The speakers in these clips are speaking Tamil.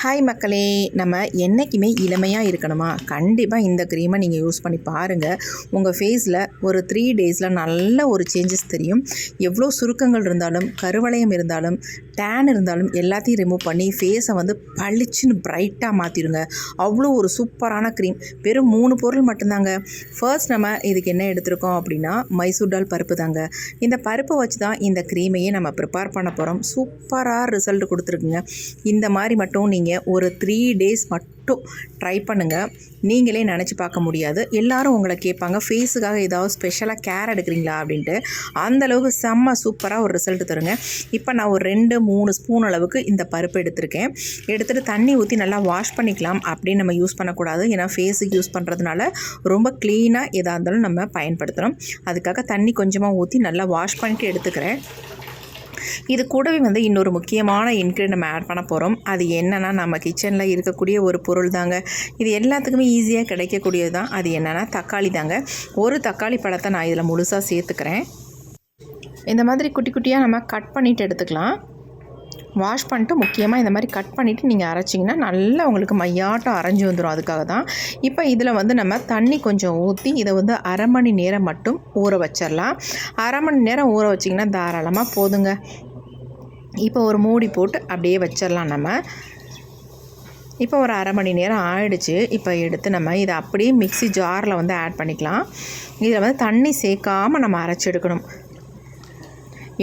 ஹாய் மக்களே, நம்ம என்றைக்குமே இளமையாக இருக்கணுமா? கண்டிப்பாக இந்த க்ரீமை நீங்கள் யூஸ் பண்ணி பாருங்கள். உங்கள் ஃபேஸில் ஒரு 3 டேஸில் நல்ல ஒரு சேஞ்சஸ் தெரியும். எவ்வளோ சுருக்கங்கள் இருந்தாலும், கருவளையம் இருந்தாலும், டேன் இருந்தாலும் எல்லாத்தையும் ரிமூவ் பண்ணி ஃபேஸை வந்து பளிச்சுன்னு பிரைட்டாக மாற்றிடுங்க. அவ்வளோ ஒரு சூப்பரான க்ரீம். வெறும் 3 பொருள் மட்டும்தாங்க. ஃபர்ஸ்ட் நம்ம இதுக்கு என்ன எடுத்திருக்கோம் அப்படின்னா, மைசூர் டால் பருப்பு தாங்க. இந்த பருப்பை வச்சு தான் இந்த க்ரீமையே நம்ம ப்ரிப்பேர் பண்ண போகிறோம். சூப்பராக ரிசல்ட் கொடுத்துருக்குங்க. இந்த மாதிரி மட்டும் நீங்கள் ஒரு 3 டேஸ் மட்டும் ட்ரை பண்ணுங்கள். நீங்களே நினச்சி பார்க்க முடியாது. எல்லோரும் உங்களை கேட்பாங்க, ஃபேஸுக்காக ஏதாவது ஸ்பெஷலாக கேர் எடுக்கிறீங்களா அப்படின்ட்டு. அந்தளவுக்கு செம்ம சூப்பராக ஒரு ரிசல்ட் தருங்க. இப்போ நான் ஒரு 2-3 ஸ்பூன் அளவுக்கு இந்த பருப்பு எடுத்திருக்கேன். எடுத்துகிட்டு தண்ணி ஊற்றி நல்லா வாஷ் பண்ணிக்கலாம். அப்படின்னு நம்ம யூஸ் பண்ணக்கூடாது. ஏன்னா ஃபேஸுக்கு யூஸ் பண்ணுறதுனால ரொம்ப க்ளீனாக எதாக இருந்தாலும் நம்ம பயன்படுத்துகிறோம். அதுக்காக தண்ணி கொஞ்சமாக ஊற்றி நல்லா வாஷ் பண்ணிட்டு எடுத்துக்கிறேன். இது கூடவே வந்து இன்னொரு முக்கியமான இன்க்ரீடியன்ட் நம்ம ஆட் பண்ண போகிறோம். அது என்னென்னா, நம்ம கிச்சனில் இருக்கக்கூடிய ஒரு பொருள் தாங்க. இது எல்லாத்துக்குமே ஈஸியாக கிடைக்கக்கூடியது தான். அது என்னென்னா தக்காளி தாங்க. ஒரு தக்காளி பழத்தை நான் இதில் முழுசாக சேர்த்துக்கிறேன். இந்த மாதிரி குட்டி குட்டியாக நம்ம கட் பண்ணிவிட்டு எடுத்துக்கலாம். வாஷ் பண்ணிட்டு முக்கியமாக இந்த மாதிரி கட் பண்ணிவிட்டு நீங்கள் அரைச்சிங்கன்னா நல்லா உங்களுக்கு மையாட்டம் அரைஞ்சி வந்துடும். அதுக்காக தான். இப்போ இதில் வந்து நம்ம தண்ணி கொஞ்சம் ஊற்றி இதை வந்து அரை மணி நேரம் மட்டும் ஊற வச்சிடலாம். அரை மணி நேரம் ஊற வச்சிங்கன்னா தாராளமாக போதுங்க. இப்போ ஒரு மூடி போட்டு அப்படியே வச்சிடலாம் நம்ம. இப்போ ஒரு அரை மணி நேரம் ஆயிடுச்சு. இப்போ எடுத்து நம்ம இதை அப்படியே மிக்ஸி ஜாரில் வந்து ஆட் பண்ணிக்கலாம். இதில் வந்து தண்ணி சேர்க்காமல் நம்ம அரைச்சி எடுக்கணும்.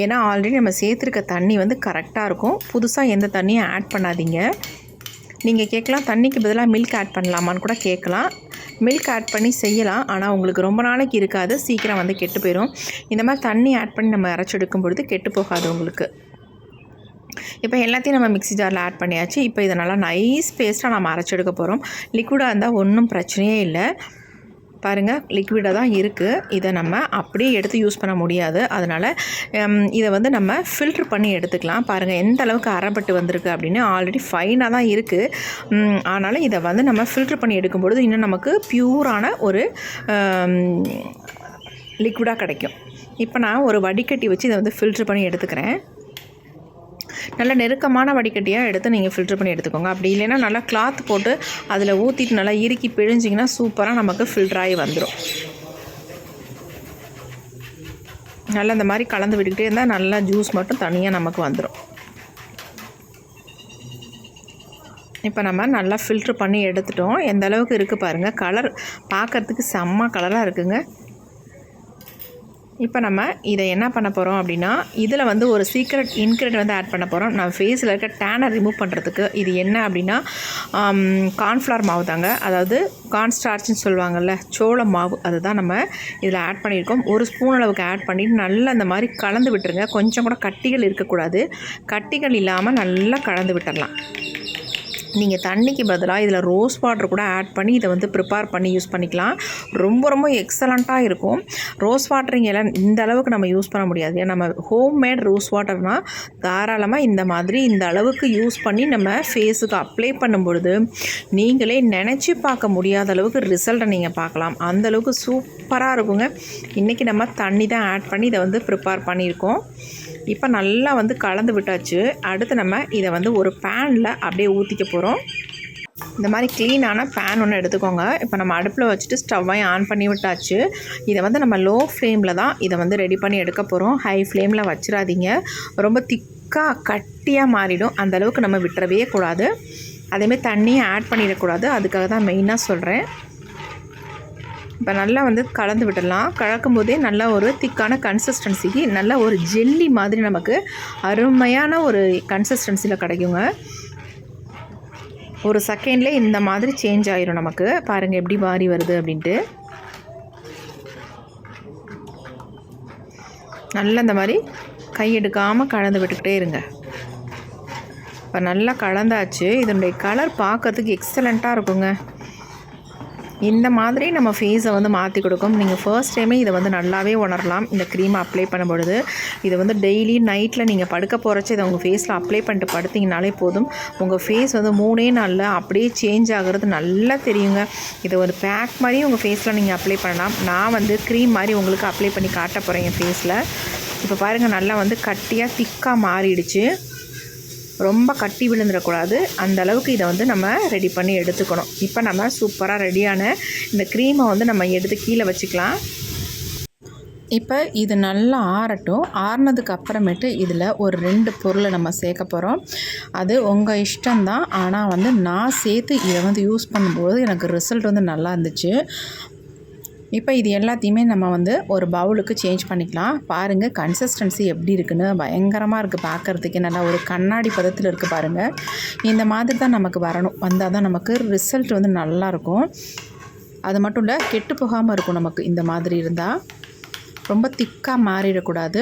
ஏன்னா ஆல்ரெடி நம்ம சேர்த்துருக்க தண்ணி வந்து கரெக்டாக இருக்கும். புதுசாக எந்த தண்ணியும் ஆட் பண்ணாதீங்க. நீங்கள் கேட்கலாம், தண்ணிக்கு பதிலாக மில்க் ஆட் பண்ணலாமான்னு கூட கேட்கலாம். மில்க் ஆட் பண்ணி செய்யலாம். ஆனால் உங்களுக்கு ரொம்ப நாளைக்கு இருக்காது, சீக்கிரம் வந்து கெட்டு போயிடும். இந்த மாதிரி தண்ணி ஆட் பண்ணி நம்ம அரைச்சி எடுக்கும் பொழுது கெட்டு போகாது உங்களுக்கு. இப்போ எல்லாத்தையும் நம்ம மிக்ஸி ஜாரில் ஆட் பண்ணியாச்சு. இப்போ இதை நல்லா நைஸ் பேஸ்ட்டாக நம்ம அரைச்சி எடுக்க போகிறோம். லிக்விடாக இருந்தால் ஒன்றும் பிரச்சனையே இல்லை. பாருங்கள், லிக்விடாக தான் இருக்குது. இதை நம்ம அப்படியே எடுத்து யூஸ் பண்ண முடியாது. அதனால் இதை வந்து நம்ம ஃபில்ட்ரு பண்ணி எடுத்துக்கலாம். பாருங்கள் எந்த அளவுக்கு அரைப்பட்டு வந்திருக்கு அப்படின்னு. ஆல்ரெடி ஃபைனாக தான் இருக்குது. ஆனாலும் இதை வந்து நம்ம ஃபில்ட்ரு பண்ணி எடுக்கும்பொழுது இன்னும் நமக்கு பியூரான ஒரு லிக்விடாக கிடைக்கும். இப்போ நான் ஒரு வடிகட்டி வச்சு இதை வந்து ஃபில்ட்ரு பண்ணி எடுத்துக்கிறேன். நல்ல நெருக்கமான வடிகட்டியாக எடுத்து நீங்கள் ஃபில்ட்ரு பண்ணி எடுத்துக்கோங்க. அப்படி இல்லைன்னா நல்லா கிளாத் போட்டு அதில் ஊற்றிட்டு நல்லா இறுக்கி பிழிஞ்சிங்கன்னா சூப்பராக நமக்கு ஃபில்ட்ராகி வந்துடும். நல்லா இந்த மாதிரி கலந்து விட்டுக்கிட்டே இருந்தால் நல்லா ஜூஸ் மட்டும் தனியாக நமக்கு வந்துடும். இப்போ நம்ம நல்லா ஃபில்ட்ரு பண்ணி எடுத்துட்டோம். எந்த அளவுக்கு இருக்குது பாருங்கள். கலர் பார்க்குறதுக்கு செம்ம கலராக இருக்குங்க. இப்போ நம்ம இதை என்ன பண்ண போகிறோம் அப்படின்னா, இதில் வந்து ஒரு சீக்ரெட் இன்க்ரீடியன்ட் வந்து ஆட் பண்ண போகிறோம். நம்ம ஃபேஸில் இருக்க டேனை ரிமூவ் பண்ணுறதுக்கு. இது என்ன அப்படின்னா, கார்ன்ஃப்ளவர் மாவு தாங்க. அதாவது கார்ன்ஸ்டார்ச்னு சொல்லுவாங்கள்ல, சோள மாவு. அதுதான் நம்ம இதில் ஆட் பண்ணியிருக்கோம். ஒரு ஸ்பூன் அளவுக்கு ஆட் பண்ணிவிட்டு நல்லா இந்த மாதிரி கலந்து விட்டுருங்க. கொஞ்சம் கூட கட்டிகள் இருக்கக்கூடாது. கட்டிகள் இல்லாமல் நல்லா கலந்து விட்டுடலாம். நீங்கள் தண்ணிக்கு பதிலாக இதில் ரோஸ் வாட்டர் கூட ஆட் பண்ணி இதை வந்து ப்ரிப்பேர் பண்ணி யூஸ் பண்ணிக்கலாம். ரொம்ப ரொம்ப எக்ஸலண்ட்டாக இருக்கும். ரோஸ் வாட்டரிங் எல்லாம் இந்த அளவுக்கு நம்ம யூஸ் பண்ண முடியாது. ஏன்னா நம்ம ஹோம்மேட் ரோஸ் வாட்டர்னால் தாராளமாக இந்த மாதிரி இந்த அளவுக்கு யூஸ் பண்ணி நம்ம ஃபேஸுக்கு அப்ளை பண்ணும் பொழுது நீங்களே நினச்சி பார்க்க முடியாத அளவுக்கு ரிசல்ட்டை நீங்கள் பார்க்கலாம். அந்தளவுக்கு சூப்பராக இருக்குங்க. இன்றைக்கி நம்ம தண்ணி தான் ஆட் பண்ணி இதை வந்து ப்ரிப்பேர் பண்ணியிருக்கோம். இப்போ நல்லா வந்து கலந்து விட்டாச்சு. அடுத்து நம்ம இதை வந்து ஒரு பேனில் அப்படியே ஊற்றிக்க போகிறோம். இந்த மாதிரி க்ளீனான பேன் ஒன்று எடுத்துக்கோங்க. இப்போ நம்ம அடுப்பில் வச்சுட்டு ஸ்டவ்வையும் ஆன் பண்ணி விட்டாச்சு. இதை வந்து நம்ம லோ ஃப்ளேமில் தான் இதை வந்து ரெடி பண்ணி எடுக்க போகிறோம். ஹை ஃப்ளேமில் வச்சிடாதீங்க. ரொம்ப திக்காக கட்டியாக மாறிடும். அந்தளவுக்கு நம்ம விட்டுறவே கூடாது. அதேமாதிரி தண்ணியை ஆட் பண்ணிடக்கூடாது. அதுக்காக தான் மெயினாக சொல்கிறேன். இப்போ நல்லா வந்து கலந்து விடலாம். கலக்கும் போதே நல்லா ஒரு திக்கான கன்சிஸ்டன்சிக்கு நல்ல ஒரு ஜெல்லி மாதிரி நமக்கு அருமையான ஒரு கன்சிஸ்டன்சியில் கிடைக்குங்க. ஒரு செகண்ட்லேயே இந்த மாதிரி சேஞ்ச் ஆயிரும் நமக்கு. பாருங்கள் எப்படி மாறி வருது அப்படின்ட்டு. நல்லா இந்த மாதிரி கை எடுக்காமல் கலந்து விட்டுக்கிட்டே இருங்க. இப்போ நல்லா கலந்தாச்சு. இதனுடைய கலர் பார்க்கறதுக்கு எக்ஸலண்ட்டாக இருக்குங்க. இந்த மாதிரி நம்ம ஃபேஸை வந்து மாற்றி கொடுக்கும். நீங்கள் ஃபர்ஸ்ட் டைமே இதை வந்து நல்லாவே உணரலாம். இந்த க்ரீமை அப்ளை பண்ணும்பொழுது இதை வந்து டெய்லி நைட்டில் நீங்கள் படுக்க போகிறச்ச இதை உங்கள் ஃபேஸில் அப்ளை பண்ணிட்டு படுத்திங்கனாலே போதும். உங்கள் ஃபேஸ் வந்து 3 நாளில் அப்படியே சேஞ்ச் ஆகிறது நல்லா தெரியுங்க. இதை ஒரு பேக் மாதிரி உங்கள் ஃபேஸில் நீங்கள் அப்ளை பண்ணலாம். நான் வந்து க்ரீம் மாதிரி உங்களுக்கு அப்ளை பண்ணி காட்ட போகிறேன் என் ஃபேஸில். இப்போ பாருங்கள் நல்லா வந்து கட்டியாக திக்காக மாறிடுச்சு. ரொம்ப கட்டி விழுந்துடக்கூடாது. அந்த அளவுக்கு இதை வந்து நம்ம ரெடி பண்ணி எடுத்துக்கணும். இப்போ நம்ம சூப்பராக ரெடியான இந்த க்ரீமை வந்து நம்ம எடுத்து கீழே வச்சுக்கலாம். இப்போ இது நல்லா ஆறட்டும். ஆறுனதுக்கு அப்புறமேட்டு இதில் ஒரு 2 பொருளை நம்ம சேர்க்க போகிறோம். அது உங்கள் இஷ்டம்தான். ஆனால் வந்து நான் சேர்த்து இதை வந்து யூஸ் பண்ணும்போது எனக்கு ரிசல்ட் வந்து நல்லா இருந்துச்சு. இப்போ இது எல்லாத்தையுமே நம்ம வந்து ஒரு பவுலுக்கு சேஞ்ச் பண்ணிக்கலாம். பாருங்கள் கன்சிஸ்டன்சி எப்படி இருக்குன்னு. பயங்கரமாக இருக்குது பார்க்குறதுக்கே. நல்லா ஒரு கண்ணாடி பதத்தில் இருக்குது பாருங்கள். இந்த மாதிரி தான் நமக்கு வரணும். வந்தால் தான் நமக்கு ரிசல்ட் வந்து நல்லாயிருக்கும். அது மட்டும் இல்லை, கெட்டு போகாமல் இருக்கும் நமக்கு இந்த மாதிரி இருந்தால். ரொம்ப திக்காக மாறிடக்கூடாது,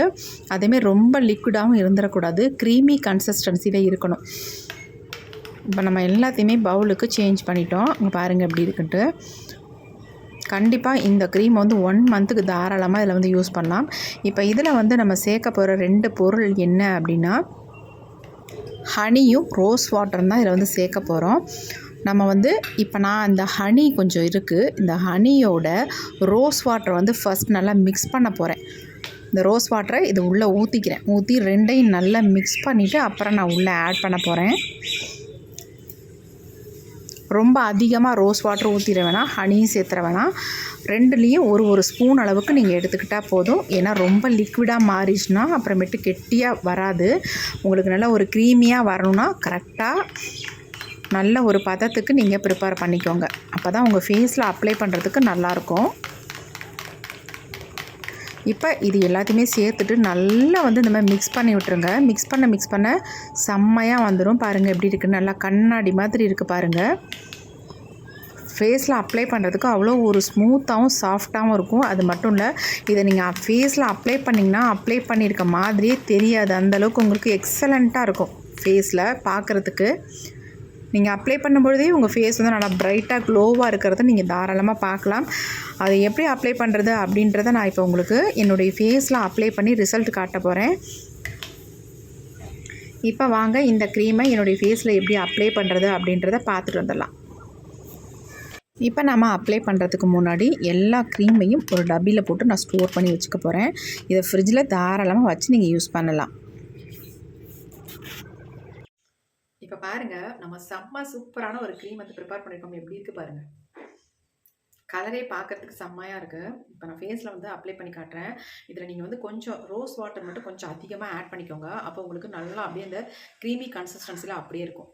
அதேமாதிரி ரொம்ப லிக்விடாகவும் இருந்துடக்கூடாது. க்ரீமி கன்சிஸ்டன்சியில் இருக்கணும். இப்போ நம்ம எல்லாத்தையுமே பவுலுக்கு சேஞ்ச் பண்ணிட்டோம். இங்கே பாருங்கள் எப்படி இருக்குன்ட்டு. கண்டிப்பாக இந்த க்ரீம் வந்து 1 மந்த்துக்கு தாராளமாக இதில் வந்து யூஸ் பண்ணலாம். இப்போ இதில் வந்து நம்ம சேர்க்க போகிற 2 பொருள் என்ன அப்படின்னா, ஹனியும் ரோஸ் வாட்டரும் தான் இதில் வந்து சேர்க்க போகிறோம். நம்ம வந்து இப்போ நான் இந்த ஹனி கொஞ்சம் இருக்குது. இந்த ஹனியோட ரோஸ் வாட்டரை வந்து ஃபஸ்ட் நல்லா மிக்ஸ் பண்ண போகிறேன். இந்த ரோஸ் வாட்டரை இது உள்ளே ஊற்றிக்கிறேன். ஊற்றி 2ஐயும் நல்லா மிக்ஸ் பண்ணிவிட்டு அப்புறம் நான் உள்ளே ஆட் பண்ண போகிறேன். ரொம்ப அதிகமாக ரோஸ் வாட்டர் ஊற்றிட வேணாம், ஹனியும் சேர்த்துற வேணாம். 2லேயும் ஒரு ஸ்பூன் அளவுக்கு நீங்கள் எடுத்துக்கிட்டால் போதும். ஏன்னா ரொம்ப லிக்விடாக மாறிச்சுன்னா அப்புறமேட்டு கெட்டியாக வராது. உங்களுக்கு நல்லா ஒரு க்ரீமியாக வரணும்னா கரெக்டாக நல்ல ஒரு பதத்துக்கு நீங்கள் ப்ரிப்பேர் பண்ணிக்கோங்க. அப்போ தான் உங்கள் ஃபேஸில் அப்ளை பண்ணுறதுக்கு நல்லாயிருக்கும். இப்போ இது எல்லாத்தையுமே சேர்த்துட்டு நல்லா வந்து இந்த மாதிரி மிக்ஸ் பண்ணி விட்டுருங்க. மிக்ஸ் பண்ண செம்மையாக வந்துடும். பாருங்கள் எப்படி இருக்குது, நல்லா கண்ணாடி மாதிரி இருக்குது பாருங்கள். ஃபேஸில் அப்ளை பண்ணுறதுக்கு அவ்வளோ ஒரு ஸ்மூத்தாகவும் சாஃப்டாகவும் இருக்கும். அது மட்டும் இல்லை, இதை நீங்கள் ஃபேஸில் அப்ளை பண்ணிங்கன்னா அப்ளை பண்ணியிருக்க மாதிரியே தெரியாது. அந்தளவுக்கு உங்களுக்கு எக்ஸலண்ட்டாக இருக்கும் ஃபேஸில் பார்க்குறதுக்கு. நீங்கள் அப்ளை பண்ணும்பொழுதே உங்கள் ஃபேஸ் வந்து நல்லா ப்ரைட்டாக க்ளோவாக இருக்கிறத நீங்கள் தாராளமாக பார்க்கலாம். அதை எப்படி அப்ளை பண்ணுறது அப்படின்றத நான் இப்போ உங்களுக்கு என்னுடைய ஃபேஸில் அப்ளை பண்ணி ரிசல்ட் காட்ட போகிறேன். இப்போ வாங்க இந்த க்ரீமை என்னுடைய ஃபேஸில் எப்படி அப்ளை பண்ணுறது அப்படின்றத பார்த்துட்டு வந்துடலாம். இப்போ நம்ம அப்ளை பண்ணுறதுக்கு முன்னாடி எல்லா க்ரீமையும் ஒரு டப்பியில் போட்டு நான் ஸ்டோர் பண்ணி வச்சுக்க போகிறேன். இதை ஃப்ரிட்ஜில் தாராளமாக வச்சு நீங்கள் யூஸ் பண்ணலாம். இப்போ பாருங்கள், நம்ம செம்ம சூப்பரான ஒரு க்ரீம் வந்து ப்ரிப்பேர் பண்ணியிருக்கோம். எப்படி இருக்குது பாருங்கள். கலரே பார்க்குறதுக்கு செம்மையாக இருக்குது. இப்போ நான் ஃபேஸில் வந்து அப்ளை பண்ணி காட்டுறேன். இதில் நீங்கள் வந்து கொஞ்சம் ரோஸ் வாட்டர் மட்டும் கொஞ்சம் அதிகமாக ஆட் பண்ணிக்கோங்க. அப்போ உங்களுக்கு நல்லா அப்படியே இந்த க்ரீமி கன்சிஸ்டன்சியில் அப்படியே இருக்கும்.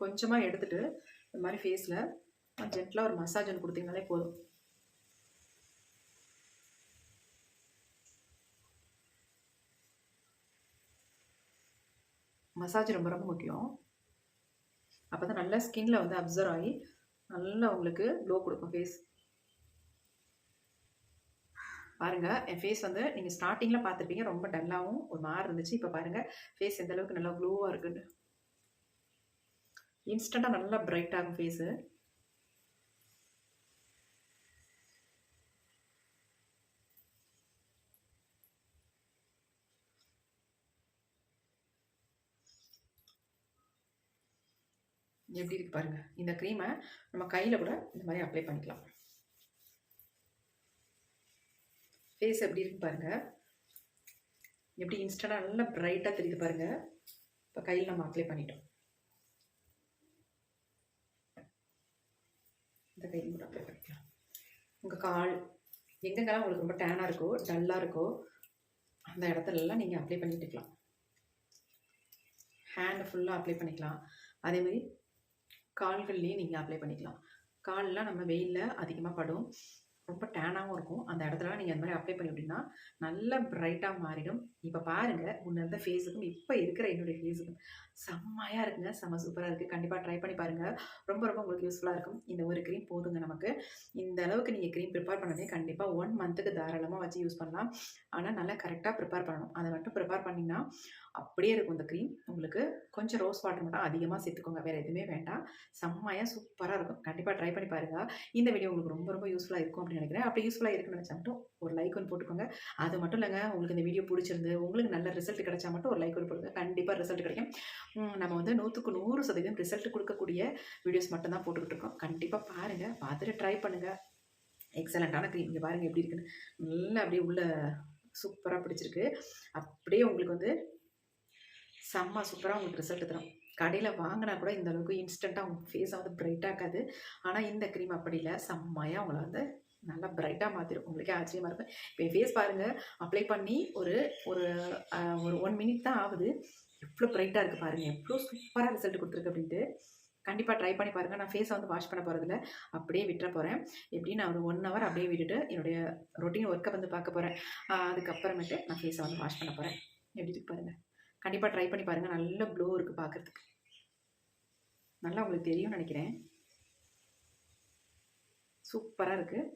கொஞ்சமாக எடுத்துகிட்டு இந்த மாதிரி ஃபேஸில் ஜென்டலாக ஒரு மசாஜ் ஒன்று கொடுத்தீங்கனாலே போதும். மசாஜ் ரொம்ப ரொம்ப முக்கியம். அப்போ தான் நல்லா ஸ்கின்ல வந்து அப்சர்வ் ஆகி நல்லா உங்களுக்கு க்ளோ கொடுக்கும் ஃபேஸ். பாருங்கள், என் ஃபேஸ் வந்து நீங்கள் ஸ்டார்டிங்கில் பார்த்துருப்பீங்க ரொம்ப டல்லாகவும் ஒரு மாதிரி இருந்துச்சு. இப்போ பாருங்கள் ஃபேஸ் எந்த அளவுக்கு நல்லா க்ளோவாக இருக்குன்னு. இன்ஸ்டண்ட்டாக நல்லா பிரைட் ஆகும் ஃபேஸு. எப்படி இருக்கு பாருங்கள். இந்த க்ரீமை நம்ம கையில் கூட இந்த மாதிரி அப்ளை பண்ணிக்கலாம். ஃபேஸ் எப்படி இருக்கு பாருங்கள். எப்படி இன்ஸ்டண்ட்டாக நல்லா பிரைட்டாக தெரியுது பாருங்கள். இப்போ கையில் நம்ம அப்ளை பண்ணிட்டோம். இந்த கையில் கூட அப்ளை பண்ணிக்கலாம். உங்கள் கால் எங்கெங்கெல்லாம் உங்களுக்கு ரொம்ப டேனாக இருக்கோ டல்லாக இருக்கோ அந்த இடத்துலலாம் நீங்கள் அப்ளை பண்ணிட்டு இருக்கலாம். ஹேண்ட் ஃபுல்லாக அப்ளை பண்ணிக்கலாம். அதேமாதிரி கால்கள்லேயும் நீங்கள் அப்ளை பண்ணிக்கலாம். கால்லாம் நம்ம வெயிலில் அதிகமாக படும், ரொம்ப டேனாகவும் இருக்கும். அந்த இடத்துல நீங்கள் அந்த மாதிரி அப்ளை பண்ணி அப்படின்னா நல்ல பிரைட்டாக மாறிடும். இப்போ பாருங்கள், முன்ன இருந்த ஃபேஸுக்கும் இப்போ இருக்கிற என்னுடைய ஃபேஸுக்கும் செம்மையாக இருக்குங்க. செம்ம சூப்பராக இருக்குது. கண்டிப்பாக ட்ரை பண்ணி பாருங்கள். ரொம்ப ரொம்ப உங்களுக்கு யூஸ்ஃபுல்லாக இருக்கும். இந்த ஒரு க்ரீம் போதுங்க நமக்கு. இந்த அளவுக்கு நீங்கள் க்ரீம் ப்ரிப்பேர் பண்ணதே கண்டிப்பாக 1 மந்த்துக்கு தாராளமாக வச்சு யூஸ் பண்ணலாம். ஆனால் நல்லா கரெக்டாக ப்ரிப்பேர் பண்ணணும். அதை மட்டும் ப்ரிப்பேர் பண்ணிங்கன்னா அப்படியே இருக்கும் இந்த க்ரீம். உங்களுக்கு கொஞ்சம் ரோஸ் வாட்டர் மட்டும் அதிகமாக சேர்த்துக்கோங்க, வேறு எதுவுமே வேண்டாம். செம்மையாக சூப்பராக இருக்கும். கண்டிப்பாக ட்ரை பண்ணி பாருங்கள். இந்த வீடியோ உங்களுக்கு ரொம்ப ரொம்ப யூஸ்ஃபுல்லாக இருக்கும் அப்படின்னு நினைக்கிறேன். அப்படி யூஸ்ஃபுல்லாக இருக்குன்னு நினச்சா மட்டும் ஒரு லைக் ஒன்று போட்டுக்கோங்க. அது மட்டும் இல்லைங்க, உங்களுக்கு இந்த வீடியோ பிடிச்சிருந்து உங்களுக்கு நல்ல ரிசல்ட் கிடைச்சா மட்டும் ஒரு லைக் ஒன்று போடுங்க. கண்டிப்பாக ரிசல்ட் கிடைக்கும். நம்ம வந்து 100க்கு 100% ரிசல்ட் கொடுக்கக்கூடிய வீடியோஸ் மட்டும்தான் போட்டுக்கிட்டு இருக்கோம். கண்டிப்பாக பாருங்கள், பார்த்துட்டு ட்ரை பண்ணுங்கள். எக்ஸலண்ட்டான க்ரீம். இங்கே பாருங்கள் எப்படி இருக்குன்னு. நல்லா அப்படியே உள்ள சூப்பராக பிடிச்சிருக்கு. அப்படியே உங்களுக்கு வந்து செம்ம சூப்பராக உங்களுக்கு ரிசல்ட் தரும். கடையில் வாங்கினா கூட இந்த அளவுக்கு இன்ஸ்டண்ட்டாக உங்கள் ஃபேஸை வந்து பிரைட்டாக இருக்காது. ஆனால் இந்த க்ரீம் அப்படி இல்லை, செம்மையாக உங்களை வந்து நல்லா பிரைட்டாக மாற்றிடும். உங்களுக்கே ஆச்சரியமாக இருக்கும். இப்போ என் ஃபேஸ் பாருங்கள், அப்ளை பண்ணி ஒரு ஒரு ஒரு 1 மினிட் தான் ஆகுது. எவ்வளோ பிரைட்டாக இருக்குது பாருங்கள், எவ்வளோ சூப்பராக ரிசல்ட் கொடுத்துருக்கு அப்படின்ட்டு. கண்டிப்பாக ட்ரை பண்ணி பாருங்கள். நான் ஃபேஸை வந்து வாஷ் பண்ண போகிறதில்ல, அப்படியே விட்டுற போகிறேன். எப்படி நான் ஒரு 1 ஹவர் அப்படியே விட்டுட்டு என்னுடைய ரொட்டீன் ஒர்க்கை வந்து பார்க்க போகிறேன். அதுக்கப்புறமேட்டு நான் ஃபேஸை வந்து வாஷ் பண்ண போகிறேன். எப்படி இருக்கு பாருங்கள். கண்டிப்பாக ட்ரை பண்ணி பாருங்கள். நல்ல க்ளோ இருக்குது பார்க்குறதுக்கு. நல்லா உங்களுக்கு தெரியும்னு நினைக்கிறேன். சூப்பராக இருக்குது.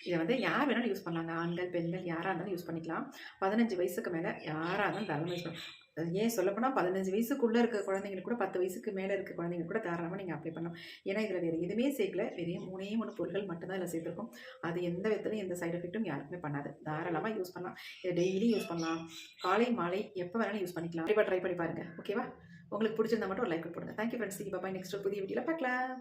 இதை வந்து யார் வேணாலும் யூஸ் பண்ணலாங்க. ஆண்கள், பெண்கள் யாராக இருந்தாலும் யூஸ் பண்ணிக்கலாம். 15 வயசுக்கு மேலே யாராக இருந்தாலும் தாராளமாக யூஸ் பண்ணலாம். ஏன் சொல்லப்போனால் 15 வயசுக்குள்ளே இருக்க குழந்தைங்களுக்கு கூட 10 வயசுக்கு மேலே இருக்க குழந்தைங்களுக்கு கூட தாராளமாக நீங்கள் அப்ளை பண்ணலாம். ஏன்னா இதில் வேறு எதுவுமே சேர்க்கல. வெறும் 3 பொருட்கள் மட்டும்தான் இதில் சேர்த்துருக்கும். அது எந்த விதத்துலையும் எந்த சைடு எஃபெக்ட்டும் யாருக்குமே பண்ணாது. தாராளமாக யூஸ் பண்ணலாம். இதை டெய்லி யூஸ் பண்ணலாம். காலை மாலை எப்போ வேணாலும் யூஸ் பண்ணிக்கலாம். கண்டிப்பாக ட்ரை பண்ணி பாருங்கள். ஓகேவா? உங்களுக்கு பிடிச்சிருந்தா மட்டும் ஒரு லைக் போடுங்க. Thank you friends. பாய். நெக்ஸ்ட் ஒரு புதிய வீடியோவில் பார்க்கலாம்.